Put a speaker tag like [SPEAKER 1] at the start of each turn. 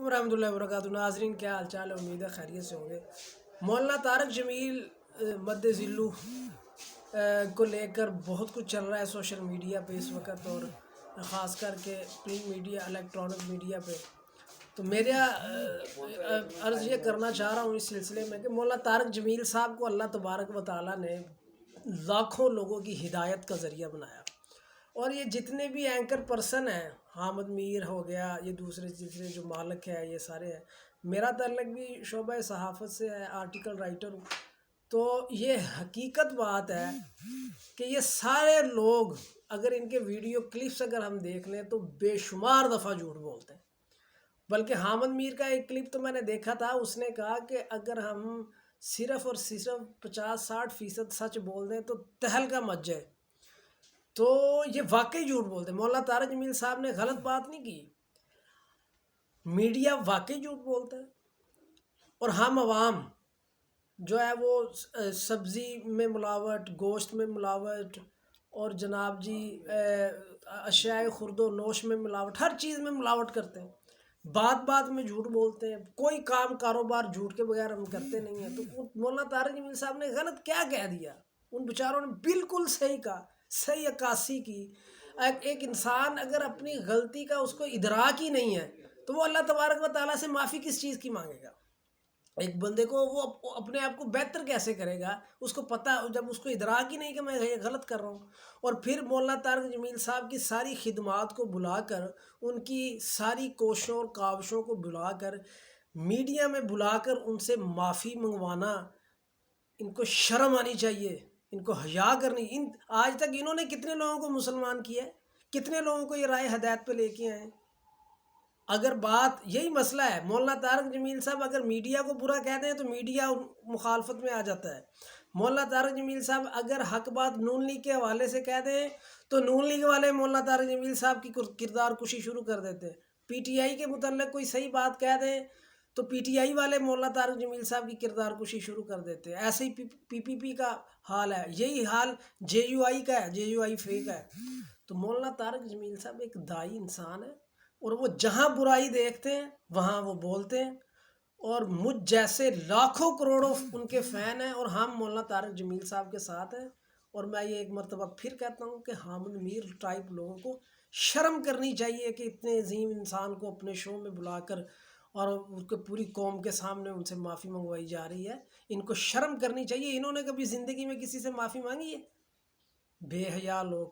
[SPEAKER 1] ورحمۃ اللہ وبرکاتہ۔ ناظرین کیا حال چال ہے، امید ہے خیریت سے ہوں گے۔ مولانا طارق جمیل مد ذلو کو لے کر بہت کچھ چل رہا ہے سوشل میڈیا پہ اس وقت، اور خاص کر کے پرنٹ میڈیا، الیکٹرانک میڈیا پہ۔ تو میرا عرض یہ کرنا چاہ رہا ہوں اس سلسلے میں کہ مولانا طارق جمیل صاحب کو اللہ تبارک و تعالیٰ نے لاکھوں لوگوں کی ہدایت کا ذریعہ بنایا، اور یہ جتنے بھی اینکر پرسن ہیں، حامد میر ہو گیا، یہ دوسرے جو مالک ہے، یہ سارے ہیں۔ میرا تعلق بھی شعبہ صحافت سے ہے، آرٹیکل رائٹر ہوں۔ تو یہ حقیقت بات ہے کہ یہ سارے لوگ اگر ان کے ویڈیو کلپس اگر ہم دیکھ لیں تو بے شمار دفعہ جھوٹ بولتے ہیں۔ بلکہ حامد میر کا ایک کلپ تو میں نے دیکھا تھا، اس نے کہا کہ اگر ہم صرف اور صرف 50-60% سچ بول دیں تو تہلکہ مچ جائے۔ تو یہ واقعی جھوٹ بولتے ہیں۔ مولانا طارق جمیل صاحب نے غلط بات نہیں کی، میڈیا واقعی جھوٹ بولتا ہے، اور ہم عوام جو ہے وہ سبزی میں ملاوٹ، گوشت میں ملاوٹ، اور جناب جی اشیاء خرد و نوش میں ملاوٹ، ہر چیز میں ملاوٹ کرتے ہیں، بات بات میں جھوٹ بولتے ہیں، کوئی کام کاروبار جھوٹ کے بغیر ہم کرتے نہیں ہیں۔ تو مولانا طارق جمیل صاحب نے غلط کیا کہہ دیا؟ ان بیچاروں نے بالکل صحیح کہا، صحیح عکاسی کی۔ ایک انسان اگر اپنی غلطی کا اس کو ادراک ہی نہیں ہے تو وہ اللہ تبارک و تعالیٰ سے معافی کس چیز کی مانگے گا؟ ایک بندے کو وہ اپنے آپ کو بہتر کیسے کرے گا؟ اس کو پتہ، جب اس کو ادراک ہی نہیں کہ میں یہ غلط کر رہا ہوں۔ اور پھر مولانا طارق جمیل صاحب کی ساری خدمات کو بلا کر، ان کی ساری کوششوں اور کاوشوں کو بلا کر، میڈیا میں بلا کر ان سے معافی منگوانا، ان کو شرم آنی چاہیے، ان کو حیا کرنی۔ آج تک انہوں نے کتنے لوگوں کو مسلمان کیا ہے، کتنے لوگوں کو یہ رائے ہدایت پہ لے کے آئے ہیں؟ اگر بات یہی مسئلہ ہے، مولانا طارق جمیل صاحب اگر میڈیا کو برا کہتے ہیں تو میڈیا مخالفت میں آ جاتا ہے۔ مولانا طارق جمیل صاحب اگر حق بات نون لیگ کے حوالے سے کہتے ہیں تو نون لیگ والے مولانا طارق جمیل صاحب کی کردار کشی شروع کر دیتے ہیں۔ پی ٹی آئی کے متعلق کوئی صحیح بات کہہ دیں تو پی ٹی آئی والے مولانا طارق جمیل صاحب کی کردار کشی شروع کر دیتے ہیں۔ ایسے ہی پی پی پی کا حال ہے، یہی حال جے یو آئی کا ہے، جے یو آئی فیک ہے۔ تو مولانا طارق جمیل صاحب ایک دائی انسان ہے، اور وہ جہاں برائی دیکھتے ہیں وہاں وہ بولتے ہیں، اور مجھ جیسے لاکھوں کروڑوں ان کے فین ہیں، اور ہم مولانا طارق جمیل صاحب کے ساتھ ہیں۔ اور میں یہ ایک مرتبہ پھر کہتا ہوں کہ حامد میر ٹائپ لوگوں کو شرم کرنی چاہیے کہ اتنے عظیم انسان کو اپنے شو میں بلا کر اور اس کو پوری قوم کے سامنے ان سے معافی منگوائی جا رہی ہے۔ ان کو شرم کرنی چاہیے۔ انہوں نے کبھی زندگی میں کسی سے معافی مانگی ہے؟ بے حیا لوگ۔